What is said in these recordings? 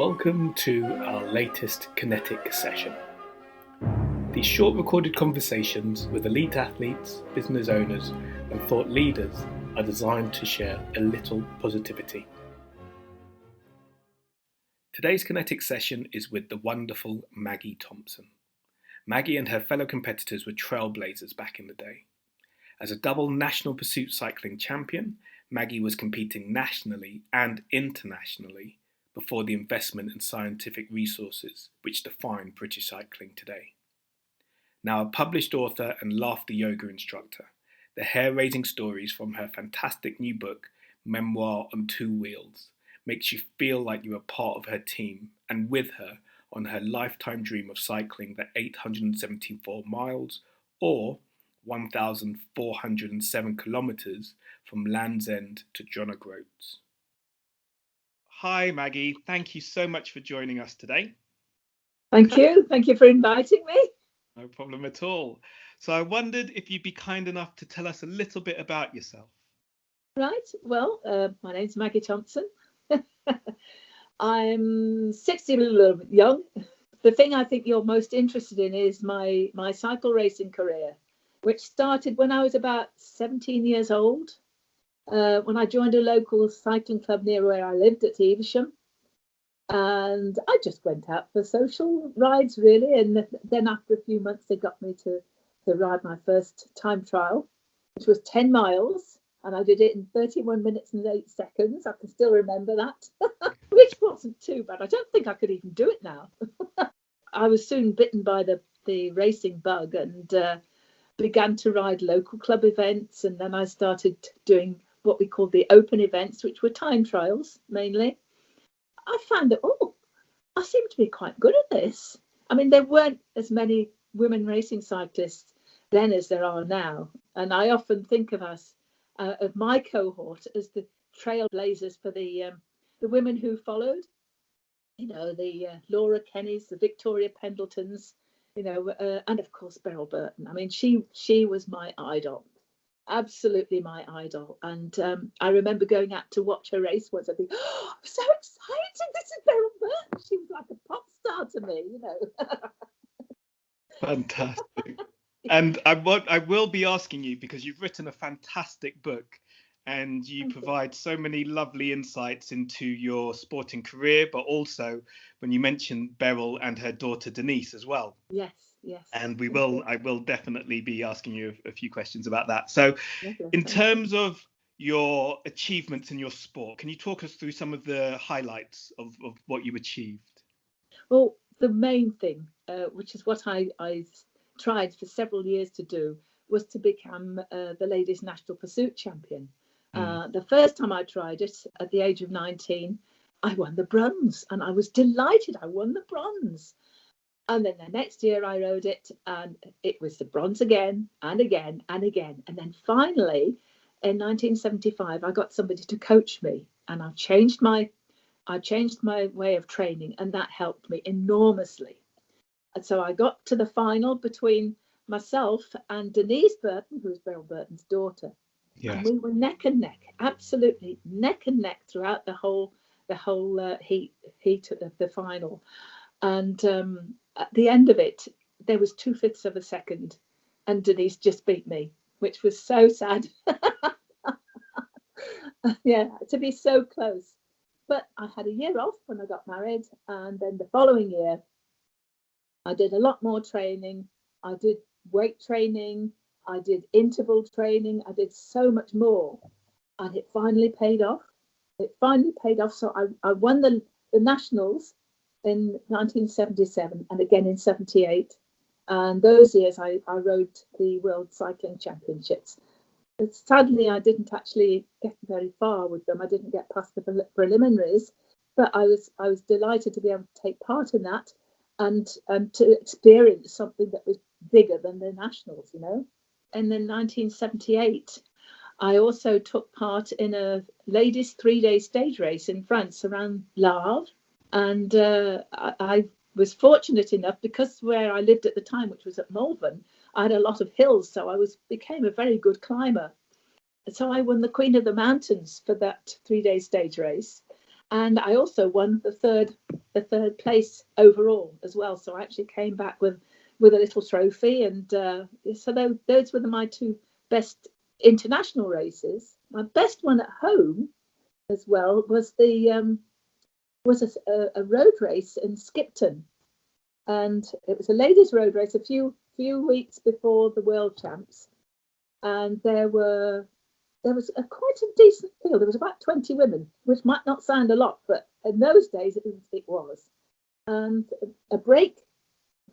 Welcome to our latest Kinetic session. These short recorded conversations with elite athletes, business owners and thought leaders are designed to share a little positivity. Today's Kinetic session is with the wonderful Maggie Thompson. Maggie and her fellow competitors were trailblazers back in the day. As a double national pursuit cycling champion, Maggie was competing nationally and internationally before the investment in scientific resources which define British cycling today. Now a published author and laughter yoga instructor, the hair-raising stories from her fantastic new book, Memoir on Two Wheels, makes you feel like you are part of her team and with her on her lifetime dream of cycling the 874 miles or 1,407 kilometres from Land's End to John O'Groats. Hi Maggie, thank you so much for joining us today. Thank you for inviting me. No problem at all. So I wondered if you'd be kind enough to tell us a little bit about yourself. Right, well, my name's Maggie Thompson. I'm 60, a little young. The thing I think you're most interested in is my cycle racing career, which started when I was about 17 years old. When I joined a local cycling club near where I lived at Evesham, and I just went out for social rides really, and then after a few months they got me to ride my first time trial, which was 10 miles, and I did it in 31 minutes and 8 seconds. I can still remember that, which wasn't too bad. I don't think I could even do it now. I was soon bitten by the racing bug and began to ride local club events, and then I started doing what we called the open events, which were time trials mainly. I found that, I seem to be quite good at this. I mean, there weren't as many women racing cyclists then as there are now. And I often think of us, of my cohort, as the trailblazers for the women who followed. You know, the Laura Kennys, the Victoria Pendletons, you know, and of course Beryl Burton. I mean, she was my idol. Absolutely my idol. And I remember going out to watch her race once. I think, I'm so excited, this is Beryl Burton. She was like a pop star to me, you know. Fantastic. And I will be asking you, because you've written a fantastic book and you provide so many lovely insights into your sporting career, but also when you mentioned Beryl and her daughter Denise as well. Yes. And I will definitely be asking you a few questions about that. So in terms of your achievements in your sport, can you talk us through some of the highlights of what you achieved? Well, the main thing, which is what I tried for several years to do, was to become the ladies' national pursuit champion. The first time I tried it at the age of 19, I won the bronze, and I was delighted I won the bronze. And then the next year I rode it, and it was the bronze again and again and again. And then finally, in 1975, I got somebody to coach me, and I changed my way of training, and that helped me enormously. And so I got to the final between myself and Denise Burton, who was Beryl Burton's daughter. Yes. And we were neck and neck, absolutely neck and neck throughout the whole heat of the final. And at the end of it, there was 2/5 of a second, and Denise just beat me, which was so sad. Yeah, to be so close. But I had a year off when I got married, and then the following year, I did a lot more training. I did weight training. I did interval training. I did so much more, and it finally paid off. So I won the nationals in 1977 and again in 78, and those years I rode the World Cycling Championships. But sadly, I didn't actually get very far with them. I didn't get past the preliminaries, but I was delighted to be able to take part in that and to experience something that was bigger than the nationals, you know. And then 1978, I also took part in a ladies' 3-day stage race in France around Le Havre. And I was fortunate enough, because where I lived at the time, which was at Malvern, I had a lot of hills, so I became a very good climber. So I won the Queen of the Mountains for that 3-day stage race, and I also won the third the third place overall as well. So I actually came back with a little trophy, and so those were my two best international races. My best one at home as well was a road race in Skipton, and it was a ladies' road race a few weeks before the World Champs, and there was quite a decent field. There was about 20 women, which might not sound a lot, but in those days it was. And a break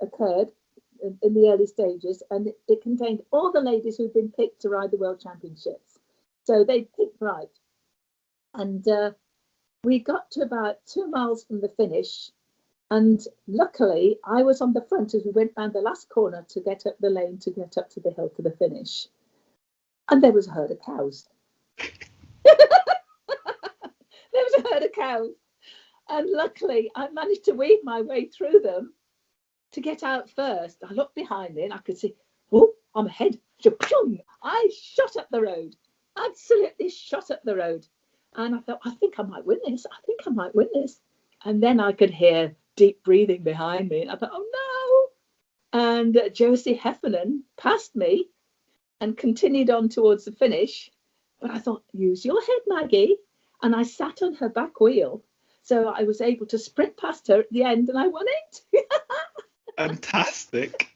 occurred in the early stages, and it contained all the ladies who'd been picked to ride the World Championships. So they picked right. And we got to about 2 miles from the finish. And luckily, I was on the front as we went round the last corner to get up the lane to get up to the hill to the finish. And there was a herd of cows. There was a herd of cows. And luckily, I managed to weave my way through them to get out first. I looked behind me and I could see, oh, I'm ahead. I shot up the road, absolutely shot up the road. And I thought, I think I might win this. And then I could hear deep breathing behind me. And I thought, oh no. And Josie Heffernan passed me and continued on towards the finish. But I thought, use your head, Maggie. And I sat on her back wheel. So I was able to sprint past her at the end, and I won it. Fantastic.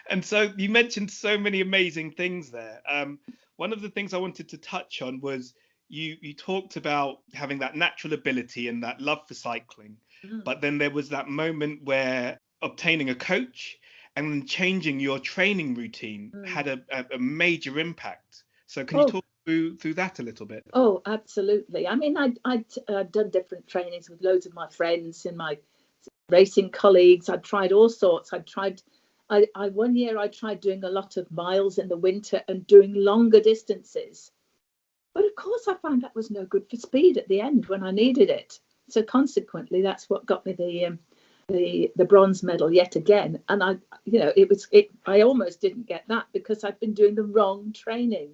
And so you mentioned so many amazing things there. One of the things I wanted to touch on was you talked about having that natural ability and that love for cycling. But then there was that moment where obtaining a coach and changing your training routine had a major impact. So can you talk through that a little bit? Oh, absolutely. I mean, I'd done different trainings with loads of my friends and my racing colleagues. I'd tried all sorts. One year I tried doing a lot of miles in the winter and doing longer distances. But of course, I found that was no good for speed at the end when I needed it. So consequently, that's what got me the bronze medal yet again. And I almost didn't get that because I'd been doing the wrong training.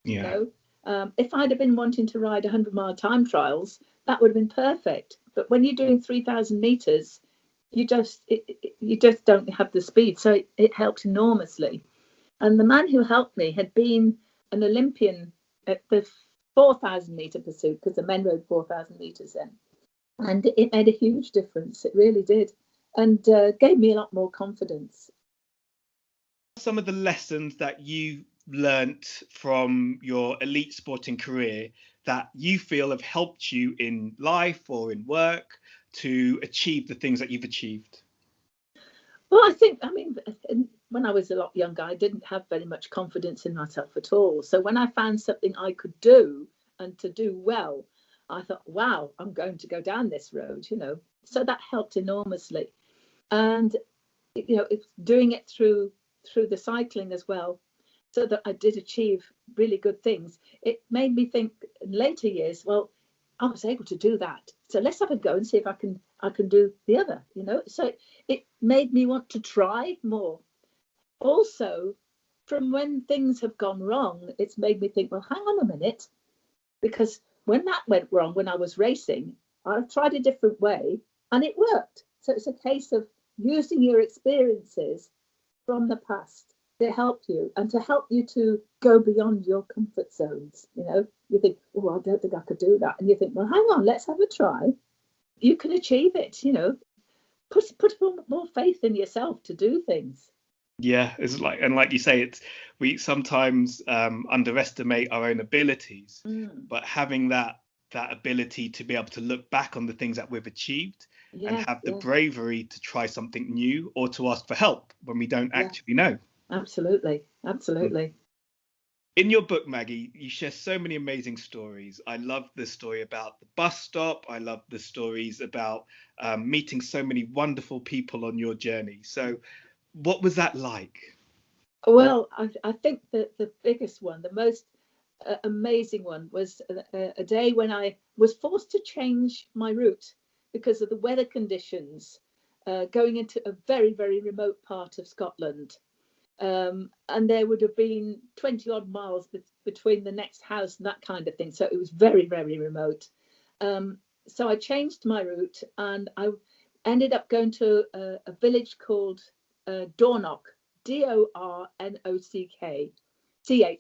Yeah. If I'd have been wanting to ride 100-mile time trials, that would have been perfect. But when you're doing 3,000 meters, you just don't have the speed. So it helped enormously. And the man who helped me had been an Olympian at the 4,000 meter pursuit, because the men rode 4,000 meters then. And it made a huge difference. It really did. And gave me a lot more confidence. Some of the lessons that you learnt from your elite sporting career that you feel have helped you in life or in work to achieve the things that you've achieved? Well, I mean, when I was a lot younger, I didn't have very much confidence in myself at all. So when I found something I could do and to do well, I thought, wow, I'm going to go down this road, So that helped enormously. And, it's doing it through the cycling as well, so that I did achieve really good things. It made me think in later years, well, I was able to do that. So let's have a go and see if I can do the other, So it made me want to try more. Also, from when things have gone wrong, it's made me think, well, hang on a minute, because when that went wrong, when I was racing, I tried a different way and it worked. So it's a case of using your experiences from the past to help you and to help you to go beyond your comfort zones. You think, oh, I don't think I could do that. And you think, well, hang on, let's have a try. You can achieve it, put more faith in yourself to do things. Yeah, it's like you say, we sometimes underestimate our own abilities, but having that ability to be able to look back on the things that we've achieved and have the bravery to try something new or to ask for help when we don't actually know. Absolutely. In your book, Maggie, you share so many amazing stories. I love the story about the bus stop. I love the stories about meeting so many wonderful people on your journey. So what was that like? Well, I think that the biggest one, the most amazing one, was a day when I was forced to change my route because of the weather conditions, going into a very, very remote part of Scotland. And there would have been 20 odd miles between the next house and that kind of thing. So it was very, very remote. so I changed my route, and I ended up going to a village called Dornoch, Dornock,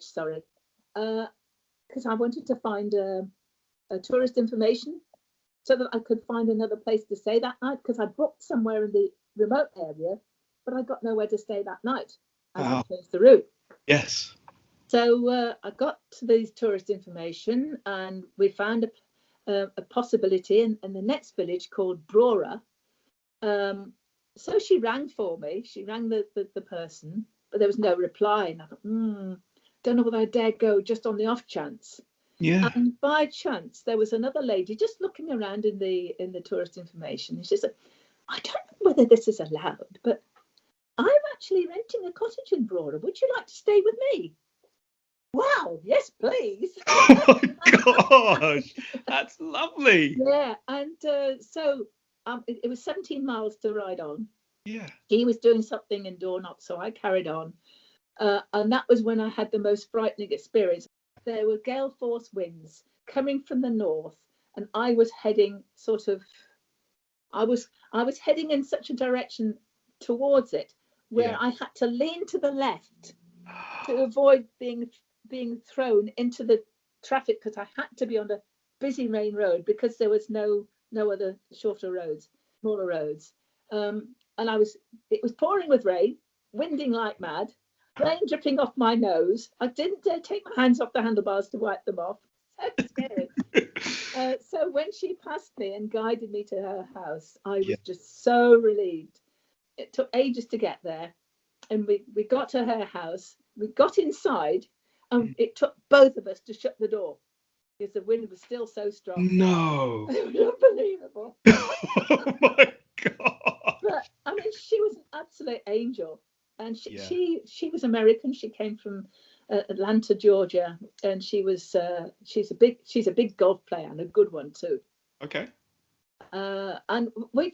sorry, because I wanted to find a tourist information so that I could find another place to stay that night, because I booked somewhere in the remote area, but I got nowhere to stay that night as I changed the route. Yes. So I got to these tourist information, and we found a possibility in the next village called Brora. So she rang for me. She rang the person, but there was no reply. And I thought, don't know whether I dare go just on the off chance. Yeah. And by chance, there was another lady just looking around in the tourist information. And she said, I don't know whether this is allowed, but I'm actually renting a cottage in Brora. Would you like to stay with me? Wow, yes, please. Oh my gosh, that's lovely. Yeah, and so it was 17 miles to ride on. Yeah. He was doing something in Dornoch, so I carried on. And that was when I had the most frightening experience. There were gale force winds coming from the north, and I was heading heading in such a direction towards it where I had to lean to the left to avoid being thrown into the traffic, because I had to be on a busy main road because there was no other smaller roads. And it was pouring with rain, winding like mad, rain dripping off my nose. I didn't dare take my hands off the handlebars to wipe them off. So scary. So when she passed me and guided me to her house, I was just so relieved. It took ages to get there, and we got to her house. We got inside, and it took both of us to shut the door because the wind was still so strong. No. It was unbelievable. Oh my God. But I mean, she was an absolute angel, and she was American. She came from Atlanta, Georgia, and she's a big golf player, and a good one too. Okay. And we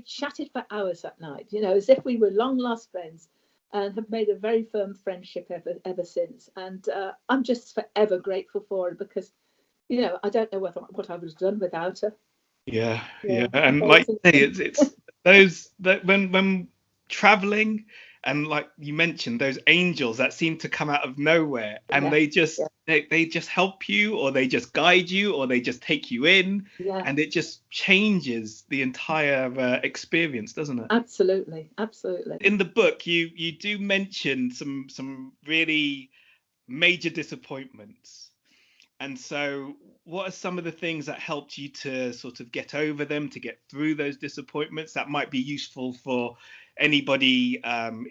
chatted for hours that night, as if we were long lost friends, and have made a very firm friendship ever since. And I'm just forever grateful for her, because I don't know what I would have done without her. Yeah. And like you say, it's those that when traveling, and like you mentioned, those angels that seem to come out of nowhere, and they just help you, or they just guide you, or they just take you in, and it just changes the entire experience, doesn't it? Absolutely. In the book, you do mention some really major disappointments. And so what are some of the things that helped you to sort of get over them, to get through those disappointments, that might be useful for anybody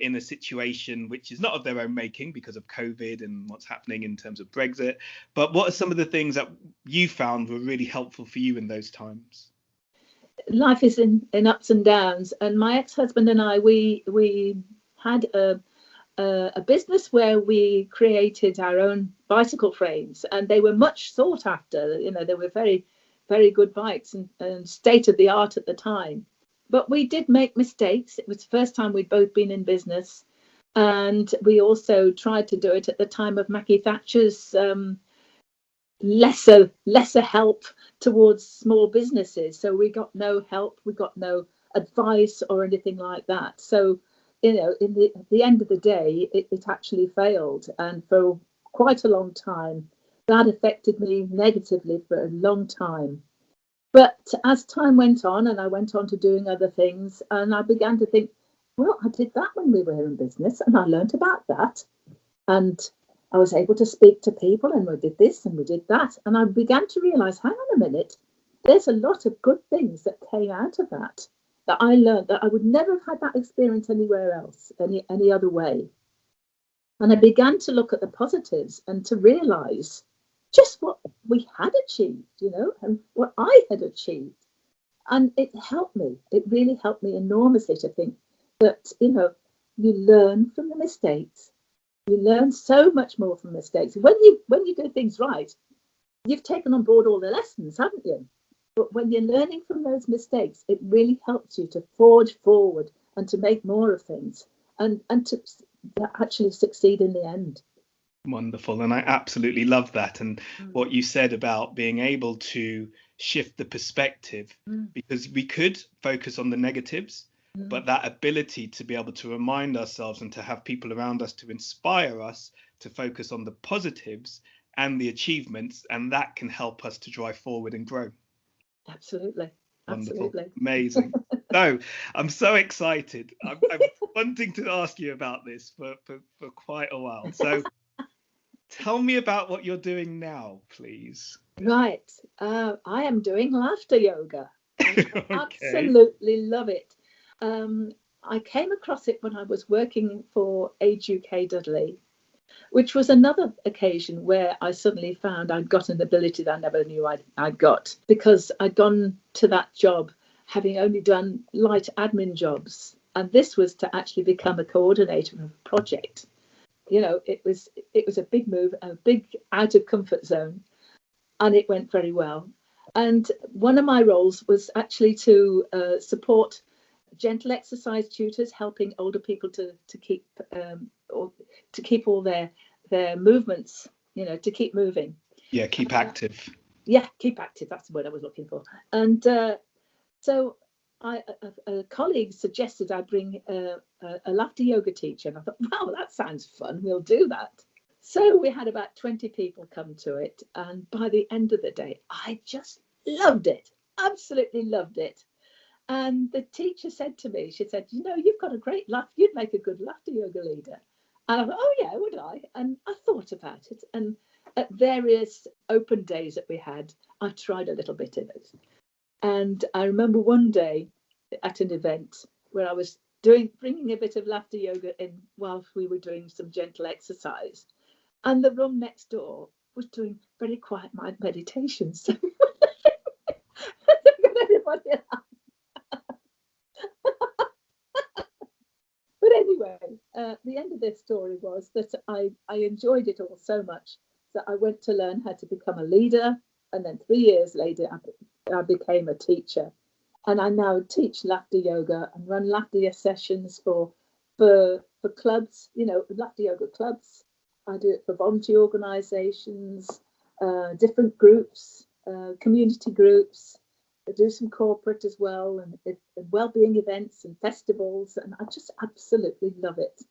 in a situation which is not of their own making because of COVID and what's happening in terms of Brexit? But what are some of the things that you found were really helpful for you in those times? Life is in ups and downs. And my ex-husband and I, we had a business where we created our own bicycle frames, and they were much sought after. They were very, very good bikes and state of the art at the time. But we did make mistakes. It was the first time we'd both been in business, and we also tried to do it at the time of Maggie Thatcher's lesser help towards small businesses. So we got no help, we got no advice or anything like that. So in the end of the day, it actually failed, and for quite a long time that affected me negatively for a long time. But as time went on, and I went on to doing other things, and I began to think, well, I did that when we were in business, and I learned about that, and I was able to speak to people, and we did this and we did that, and I began to realize, hang on a minute, there's a lot of good things that came out of that I learned, that I would never have had that experience anywhere else, any other way. And I began to look at the positives and to realize just what we had achieved, and what I had achieved. And it helped me. It really helped me enormously to think that, you learn from the mistakes. You learn so much more from mistakes. When you do things right, you've taken on board all the lessons, haven't you? But when you're learning from those mistakes, it really helps you to forge forward and to make more of things, and to actually succeed in the end. Wonderful. And I absolutely love that. And Mm. what you said about being able to shift the perspective, because we could focus on the negatives, but that ability to be able to remind ourselves and to have people around us to inspire us to focus on the positives and the achievements, and that can help us to drive forward and grow. Absolutely. Wonderful. Absolutely. Amazing. So I'm so excited. I'm wanting to ask you about this for quite a while. So tell me about what you're doing now, please. Right. I am doing laughter yoga. I Okay. absolutely love it. I came across it when I was working for Age UK Dudley, which was another occasion where I suddenly found I'd got an ability that I never knew I'd got, because I'd gone to that job having only done light admin jobs. And this was to actually become a coordinator of a project. You know, it was a big move, a big out of comfort zone, and it went very well. And one of my roles was actually to support gentle exercise tutors, helping older people to keep all their movements, you know, to keep moving. Yeah, keep active. Yeah, keep active. That's the word I was looking for. And so a colleague suggested I bring a laughter yoga teacher, and I thought, wow, that sounds fun. We'll do that. So we had about 20 people come to it, and by the end of the day, I just loved it, absolutely loved it. And the teacher said to me, she said, you know, you've got a great laugh, you'd make a good laughter yoga leader. And I thought, oh yeah, would I? And I thought about it, and at various open days that we had, I tried a little bit of it. And I remember one day at an event where I was bringing a bit of laughter yoga in whilst we were doing some gentle exercise. And the room next door was doing very quiet meditation. So everybody laughed. But anyway, the end of this story was that I enjoyed it all so much that I went to learn how to become a leader. And then 3 years later, I became a teacher. And I now teach laughter yoga and run laughter sessions for clubs, you know, laughter yoga clubs. I do it for voluntary organisations, different groups, community groups. I do some corporate as well, and wellbeing events and festivals, and I just absolutely love it.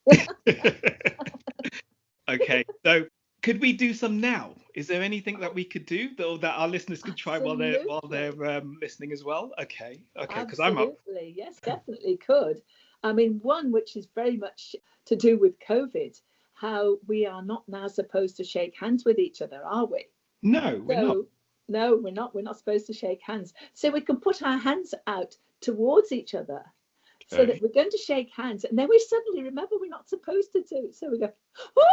Okay, so could we do some now? Is there anything that we could do that our listeners could try while they're listening as well? Okay, because I'm up. Absolutely, yes, definitely could. I mean, one which is very much to do with COVID, how we are not now supposed to shake hands with each other, are we? No, we're not. No, we're not. We're not supposed to shake hands. So we can put our hands out towards each other, so that we're going to shake hands, and then we suddenly remember we're not supposed to do. So we go, oh!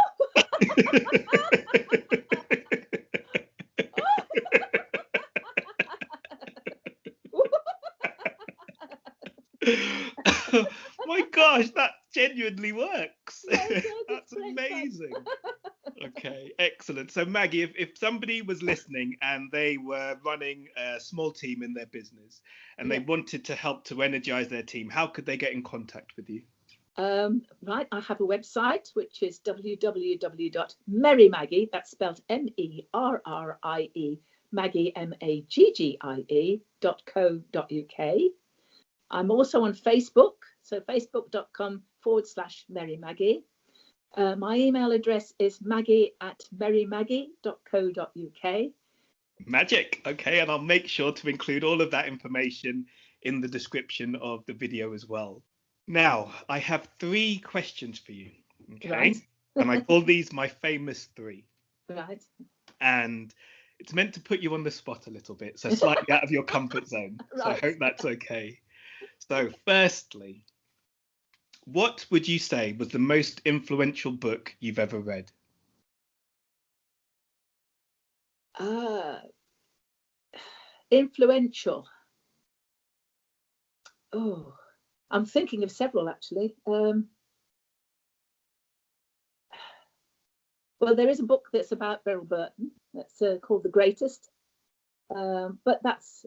My gosh, that genuinely works. Yeah, That's amazing. Okay, excellent. So Maggie, if somebody was listening and they were running a small team in their business and they wanted to help to energize their team, how could they get in contact with you? Right, I have a website which is www.merrymaggie, that's spelled MERRIE, Maggie MAGGIE.co.uk. I'm also on Facebook, so facebook.com/merrymaggie. My email address is maggie@merrymaggie.co.uk. Magic. Okay, and I'll make sure to include all of that information in the description of the video as well. Now, I have 3 questions for you. Okay. Right. And I call these my famous 3. Right. And it's meant to put you on the spot a little bit, so slightly out of your comfort zone. Right. So I hope that's okay. So firstly, what would you say was the most influential book you've ever read? Influential. Oh, I'm thinking of several actually. Well, there is a book that's about Beryl Burton that's called The Greatest, but that's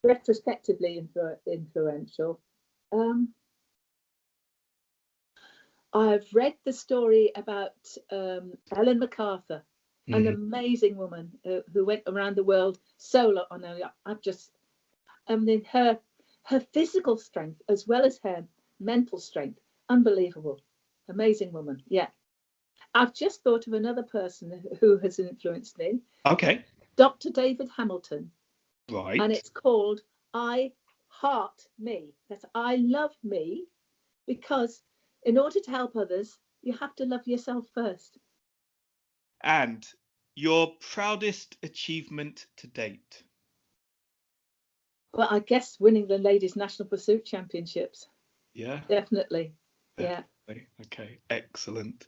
retrospectively influential. I've read the story about Ellen MacArthur, an amazing woman who went around the world solo on her yacht. Her physical strength as well as her mental strength, unbelievable, amazing woman. Yeah. I've just thought of another person who has influenced me. Okay. Dr. David Hamilton. Right. And it's called I Heart Me. That's I love me, because in order to help others, you have to love yourself first. And your proudest achievement to date? Well, I guess winning the Ladies National Pursuit Championships. Yeah. Definitely. Yeah. Okay, excellent.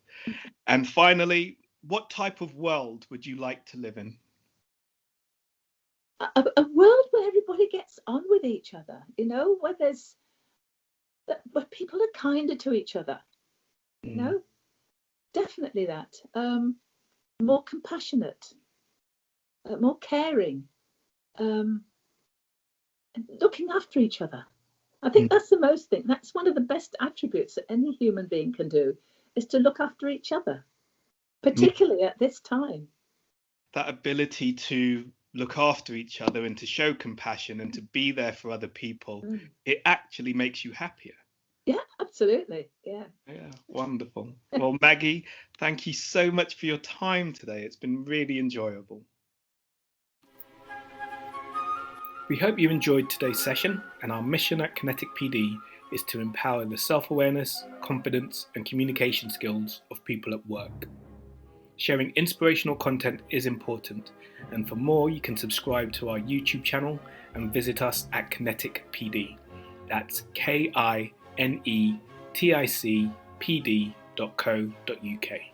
And finally, what type of world would you like to live in? A world where everybody gets on with each other, where people are kinder to each other, definitely that. More compassionate, more caring, looking after each other. I think that's the most thing. That's one of the best attributes that any human being can do, is to look after each other, particularly at this time. That ability to look after each other and to show compassion and to be there for other people, it actually makes you happier. Yeah, absolutely. Yeah, wonderful. Well, Maggie, thank you so much for your time today. It's been really enjoyable. We hope you enjoyed today's session, and our mission at Kinetic PD is to empower the self-awareness, confidence and communication skills of people at work. Sharing inspirational content is important, and for more you can subscribe to our YouTube channel and visit us at Kinetic PD. That's KINETICPD.co.uk.